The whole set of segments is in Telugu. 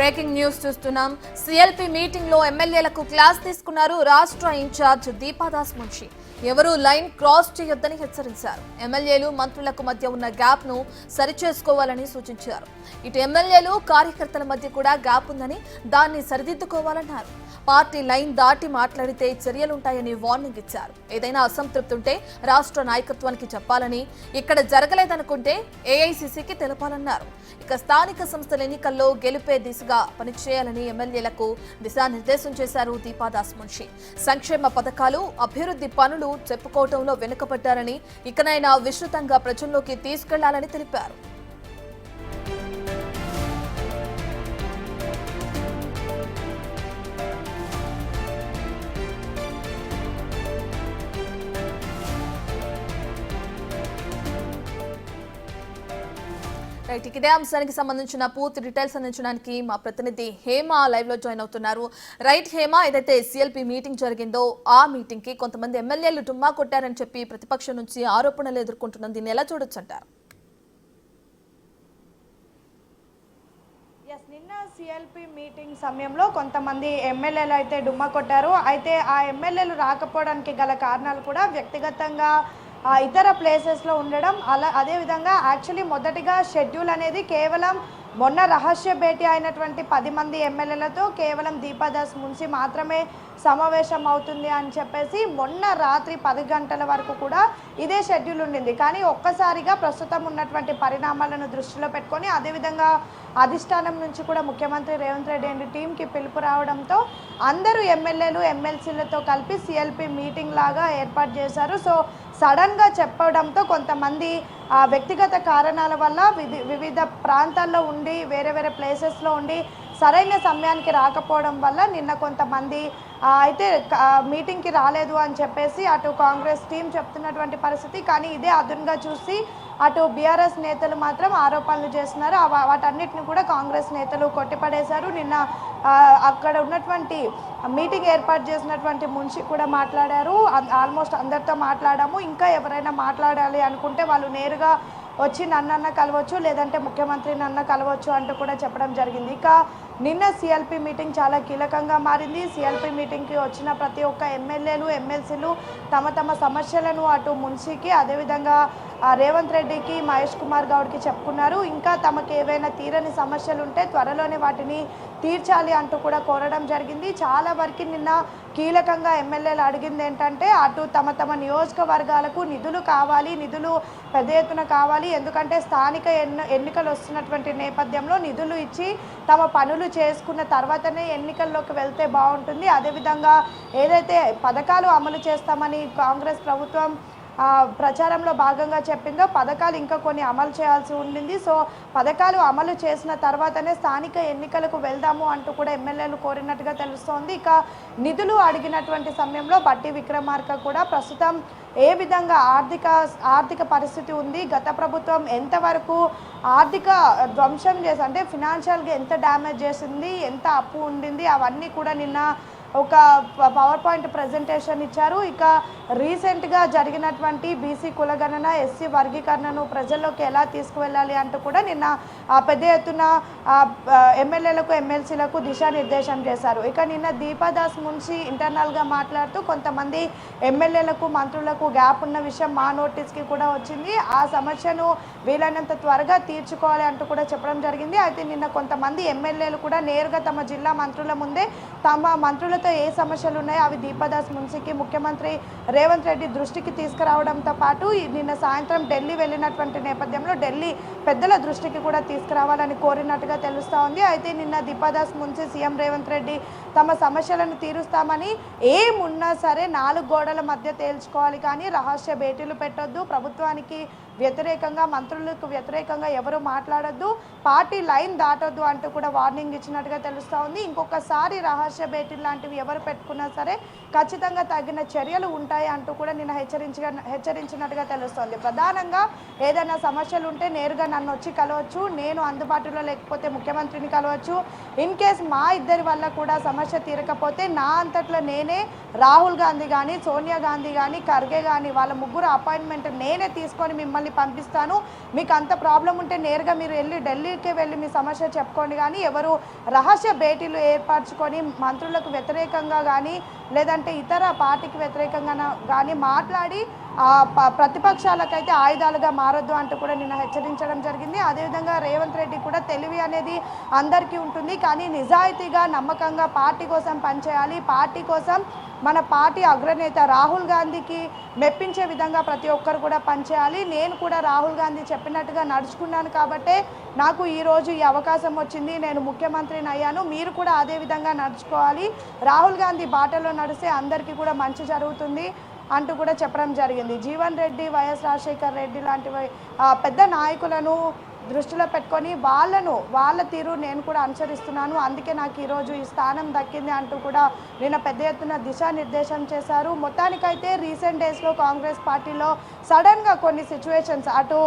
బ్రేకింగ్ న్యూస్ చూస్తున్నాం. సిఎల్పి మీటింగ్ లో ఎమ్మెల్యేలకు క్లాస్ తీసుకున్నారు రాష్ట్ర ఇన్ఛార్జ్ దీపాదాస్ మున్షి. ఎవరూ లైన్ క్రాస్ చేయొద్దని హెచ్చరించారు. ఎమ్మెల్యేలు మంత్రులకు మధ్య ఉన్న గ్యాప్ ను సరిచేసుకోవాలని సూచించారు. ఇటు ఎమ్మెల్యేలు కార్యకర్తల మధ్య కూడా గ్యాప్ ఉందని దాన్ని సరిదిద్దుకోవాలన్నారు. పార్టీ లైన్ దాటి మాట్లాడితే చర్యలుంటాయని వార్నింగ్ ఇచ్చారు. ఏదైనా అసంతృప్తి ఉంటే రాష్ట్ర నాయకత్వానికి చెప్పాలని, ఇక్కడ జరగలేదనుకుంటే ఏఐసీసీకి తెలపాలన్నారు. ఇక స్థానిక సంస్థల ఎన్నికల్లో గెలుపే దిశగా పనిచేయాలని ఎమ్మెల్యేలకు దిశానిర్దేశం చేశారు దీపాదాస్ మున్షి. సంక్షేమ పథకాలు, అభివృద్ధి పనులు చెప్పుకోవడంలో వెనుకబడ్డారని, ఇకనైనా విస్తృతంగా ప్రజల్లోకి తీసుకెళ్లాలని తెలిపారు. ఇదే అంశానికి సంబంధించిన పూర్తి డీటెయిల్స్ అందించడానికి మా ప్రతినిధి హేమ లైవ్ లో జాయిన్ అవుతున్నారు. రైట్ హేమ, ఏదైతే సిఎల్పి మీటింగ్ జరిగిందో ఆ మీటింగ్ కి కొంతమంది ఎమ్మెల్యేలు డుమ్మా కొట్టారని చెప్పి ప్రతిపక్షం నుంచి ఆరోపణలు ఎదుర్కొంటున్నారు. దీన్ని ఎలా చూడొచ్చు అంటారు? నిన్న సిఎల్పి మీటింగ్ సమయంలో కొంతమంది ఎమ్మెల్యేలు అయితే డుమ్మా కొట్టారు. అయితే ఆ ఎమ్మెల్యేలు రాకపోవడానికి గల కారణాలు కూడా వ్యక్తిగతంగా ఇతర ప్లేసెస్లో ఉండడం, అదేవిధంగా యాక్చువల్లీ మొదటిగా షెడ్యూల్ అనేది కేవలం మొన్న రహస్య భేటీ అయినటువంటి 10 మంది ఎమ్మెల్యేలతో కేవలం దీపాదాస్ మున్షి మాత్రమే సమావేశం అవుతుంది అని చెప్పేసి మొన్న రాత్రి 10 గంటల వరకు కూడా ఇదే షెడ్యూల్ ఉండింది. కానీ ఒక్కసారిగా ప్రస్తుతం ఉన్నటువంటి పరిణామాలను దృష్టిలో పెట్టుకొని, అదేవిధంగా అధిష్టానం నుంచి కూడా ముఖ్యమంత్రి రేవంత్ రెడ్డి అండ్ టీంకి పిలుపు రావడంతో అందరూ ఎమ్మెల్యేలు ఎమ్మెల్సీలతో కలిపి సిఎల్పి మీటింగ్ లాగా ఏర్పాటు చేశారు. సో సడన్గా చెప్పడంతో కొంతమంది వ్యక్తిగత కారణాల వల్ల వివిధ ప్రాంతాల్లో ఉండి వేరే వేరే ప్లేసెస్లో ఉండి సరైన సమయానికి రాకపోవడం వల్ల నిన్న కొంతమంది అయితే మీటింగ్కి రాలేదు అని చెప్పేసి అటు కాంగ్రెస్ టీం చెప్తున్నటువంటి పరిస్థితి. కానీ ఇదే అదునుగా చూసి అటు బీఆర్ఎస్ నేతలు మాత్రం ఆరోపణలు చేస్తున్నారు. వాటన్నిటిని కూడా కాంగ్రెస్ నేతలు కొట్టిపడేశారు. నిన్న అక్కడ ఉన్నటువంటి మీటింగ్ ఏర్పాటు చేసినటువంటి మున్షి కూడా మాట్లాడారు. ఆల్మోస్ట్ అందరితో మాట్లాడాము, ఇంకా ఎవరైనా మాట్లాడాలి అనుకుంటే వాళ్ళు నేరుగా వచ్చి నన్నన్న కలవచ్చు, లేదంటే ముఖ్యమంత్రి నన్న కలవచ్చు అంటూ కూడా చెప్పడం జరిగింది. ఇక నిన్న సిఎల్పి మీటింగ్ చాలా కీలకంగా మారింది. సిఎల్పి మీటింగ్కి వచ్చిన ప్రతి ఒక్క ఎమ్మెల్యేలు ఎమ్మెల్సీలు తమ తమ సమస్యలను అటు మున్షికి, అదేవిధంగా రేవంత్ రెడ్డికి, మహేష్ కుమార్ గౌడ్కి చెప్పుకున్నారు. ఇంకా తమకు ఏవైనా తీరని సమస్యలు ఉంటే త్వరలోనే వాటిని తీర్చాలి అంటూ కూడా కోరడం జరిగింది. చాలా వరకు నిన్న కీలకంగా ఎమ్మెల్యేలు అడిగింది ఏంటంటే, అటు తమ తమ నియోజకవర్గాలకు నిధులు కావాలి, నిధులు పెద్ద ఎత్తున కావాలి. ఎందుకంటే స్థానిక ఎన్నికలు వస్తున్నటువంటి నేపథ్యంలో నిధులు ఇచ్చి తమ పనులు చేసుకున్న తర్వాతనే ఎన్నికల్లోకి వెళ్తే బాగుంటుంది. అదేవిధంగా ఏదైతే పథకాలు అమలు చేస్తామని కాంగ్రెస్ ప్రభుత్వం ప్రచారంలో భాగంగా చెప్పిందో పథకాలు ఇంకా కొన్ని అమలు చేయాల్సి ఉండింది. సో పథకాలు అమలు చేసిన తర్వాతనే స్థానిక ఎన్నికలకు వెళ్దాము అంటూ కూడా ఎమ్మెల్యేలు కోరినట్టుగా తెలుస్తోంది. ఇక నిధులు అడిగినటువంటి సమయంలో బట్టి విక్రమార్క కూడా ప్రస్తుతం ఏ విధంగా ఆర్థిక పరిస్థితి ఉంది, గత ప్రభుత్వం ఎంతవరకు ఆర్థిక ధ్వంసం చేసి అంటే ఫినాన్షియల్గా ఎంత డ్యామేజ్ చేసింది, ఎంత అప్పు ఉండింది, అవన్నీ కూడా నిన్న ఒక పవర్ పాయింట్ ప్రజెంటేషన్ ఇచ్చారు. ఇక రీసెంట్గా జరిగినటువంటి బీసీ కులగణన, ఎస్సీ వర్గీకరణను ప్రజల్లోకి ఎలా తీసుకువెళ్ళాలి అంటూ కూడా నిన్న పెద్ద ఎత్తున ఎమ్మెల్యేలకు ఎమ్మెల్సీలకు దిశానిర్దేశం చేశారు. ఇక నిన్న దీపాదాస్ మున్షి ఇంటర్నల్గా మాట్లాడుతూ కొంతమంది ఎమ్మెల్యేలకు మంత్రులకు గ్యాప్ ఉన్న విషయం మా నోటీస్కి కూడా వచ్చింది, ఆ సమస్యను వీలైనంత త్వరగా తీర్చుకోవాలి అంటూ కూడా చెప్పడం జరిగింది. అయితే నిన్న కొంతమంది ఎమ్మెల్యేలు కూడా నేరుగా తమ జిల్లా మంత్రుల ముందే తమ మంత్రులతో ఏ సమస్యలు ఉన్నాయో అవి దీపాదాస్ మున్షికి, ముఖ్యమంత్రి రేవంత్ రెడ్డి దృష్టికి తీసుకురావడంతో పాటు నిన్న సాయంత్రం ఢిల్లీ వెళ్ళినటువంటి నేపథ్యంలో ఢిల్లీ పెద్దల దృష్టికి కూడా తీసుకురావాలని కోరినట్టుగా తెలుస్తూ ఉంది. అయితే నిన్న దీపాదాస్ మున్షి సీఎం రేవంత్ రెడ్డి తమ సమస్యలను తీరుస్తామని ఏమున్నా సరే 4 గోడల మధ్య తేల్చుకోవాలి, కానీ రహస్య భేటీలు పెట్టొద్దు, ప్రభుత్వానికి వ్యతిరేకంగా మంత్రులకు వ్యతిరేకంగా ఎవరు మాట్లాడొద్దు, పార్టీ లైన్ దాటొద్దు అంటూ కూడా వార్నింగ్ ఇచ్చినట్టుగా తెలుస్తూ ఉంది. ఇంకొకసారి రహస్య భేటీ లాంటివి పేరు ఎవరు పెట్టుకున్నా సరే ఖచ్చితంగా తగిన చర్యలు ఉంటాయి అంటూ కూడా నిన్న హెచ్చరించినట్టుగా తెలుస్తోంది. ప్రధానంగా ఏదైనా సమస్యలు ఉంటే నేరుగా నన్ను వచ్చి కలవచ్చు, నేను అందుబాటులో లేకపోతే ముఖ్యమంత్రిని కలవచ్చు. ఇన్ కేస్ మా ఇద్దరి వల్ల కూడా సమస్య తీరకపోతే నా అంతట్లో నేనే రాహుల్ గాంధీ కానీ, సోనియా గాంధీ కానీ, ఖర్గే కానీ వాళ్ళ ముగ్గురు అపాయింట్మెంట్ నేనే తీసుకొని మిమ్మల్ని పంపిస్తాను. మీకు అంత ప్రాబ్లం ఉంటే నేరుగా మీరు ఢిల్లీకి వెళ్ళి మీ సమస్య చెప్పుకోండి, కానీ ఎవరు రహస్య భేటీలు ఏర్పరచుకొని మంత్రులకు వ్యతిరేకంగా కానీ లేదంటే ఇతర పార్టీకి వ్యతిరేకంగా కానీ మాట్లాడి ప్రతిపక్షాలకైతే ఆయుధాలుగా మారొద్దు అంటూ కూడా నిన్న హెచ్చరించడం జరిగింది. అదేవిధంగా రేవంత్ రెడ్డి కూడా తెలివి అనేది అందరికీ ఉంటుంది, కానీ నిజాయితీగా నమ్మకంగా పార్టీ కోసం పనిచేయాలి. పార్టీ కోసం మన పార్టీ అగ్రనేత రాహుల్ గాంధీకి మెప్పించే విధంగా ప్రతి ఒక్కరు కూడా పనిచేయాలి. నేను కూడా రాహుల్ గాంధీ చెప్పినట్టుగా నడుచుకున్నాను కాబట్టే నాకు ఈరోజు ఈ అవకాశం వచ్చింది, నేను ముఖ్యమంత్రిని అయ్యాను. మీరు కూడా అదే విధంగా నడుచుకోవాలి. రాహుల్ గాంధీ బాటలో నడిస్తే అందరికీ కూడా మంచి జరుగుతుంది అంటూ కూడా చెప్పడం జరిగింది. జీవన్ రెడ్డి, వైఎస్ రాజశేఖర్ రెడ్డి లాంటి పెద్ద నాయకులను దృష్టిలో పెట్టుకొని వాళ్ళ తీరు నేను కూడా అనుసరిస్తున్నాను, అందుకే నాకు ఈరోజు ఈ స్థానం దక్కింది అంటూ కూడా నిన్న పెద్ద ఎత్తున దిశానిర్దేశం చేశారు. మొత్తానికైతే రీసెంట్ డేస్లో కాంగ్రెస్ పార్టీలో సడన్గా కొన్ని సిచ్యువేషన్స్ అటు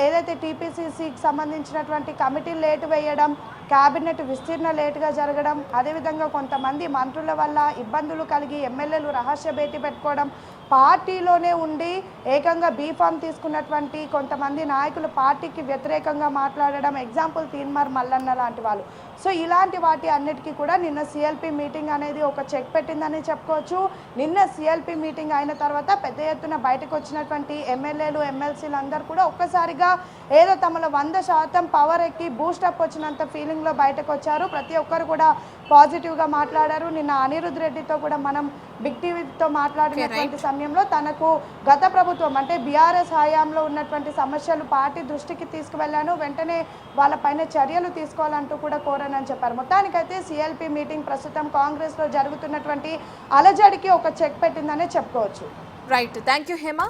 ఏదైతే టీపీసీసీకి సంబంధించినటువంటి కమిటీలు లేటు వేయడం, క్యాబినెట్ విస్తీర్ణ లేటుగా జరగడం, అదేవిధంగా కొంతమంది మంత్రుల వల్ల ఇబ్బందులు కలిగి ఎమ్మెల్యేలు రహస్య భేటీ పెట్టుకోవడం, పార్టీలోనే ఉండి ఏకంగా బీఫామ్ తీసుకున్నటువంటి కొంతమంది నాయకులు పార్టీకి వ్యతిరేకంగా మాట్లాడడం, ఎగ్జాంపుల్ తీన్మార్ మల్లన్న లాంటి వాళ్ళు. సో ఇలాంటి వాటి అన్నిటికీ కూడా నిన్న సిఎల్పి మీటింగ్ అనేది ఒక చెక్ పెట్టిందని చెప్పుకోవచ్చు. నిన్న సిఎల్పి మీటింగ్ అయిన తర్వాత పెద్ద ఎత్తున బయటకు వచ్చినటువంటి ఎమ్మెల్యేలు, ఎమ్మెల్సీలు అందరూ కూడా ఒక్కసారిగా ఏదో తమలో 100% పవర్ ఎక్కి బూస్టప్ వచ్చినంత ఫీలింగ్లో బయటకు వచ్చారు. ప్రతి ఒక్కరు కూడా పాజిటివ్గా మాట్లాడారు. నిన్న అనిరుద్ రెడ్డితో కూడా మనం బిగ్ టీవీతో మాట్లాడినటువంటి సమయంలో తనకు గత ప్రభుత్వం అంటే బీఆర్ఎస్ హయాంలో ఉన్నటువంటి సమస్యలు పార్టీ దృష్టికి తీసుకువెళ్ళాను, వెంటనే వాళ్ళపైన చర్యలు తీసుకోవాలంటూ కూడా కోరానని చెప్పారు. మొత్తానికైతే సిఎల్పి మీటింగ్ ప్రస్తుతం కాంగ్రెస్లో జరుగుతున్నటువంటి అలజడికి ఒక చెక్ పెట్టిందనే చెప్పుకోవచ్చు. Right, thank you Hema.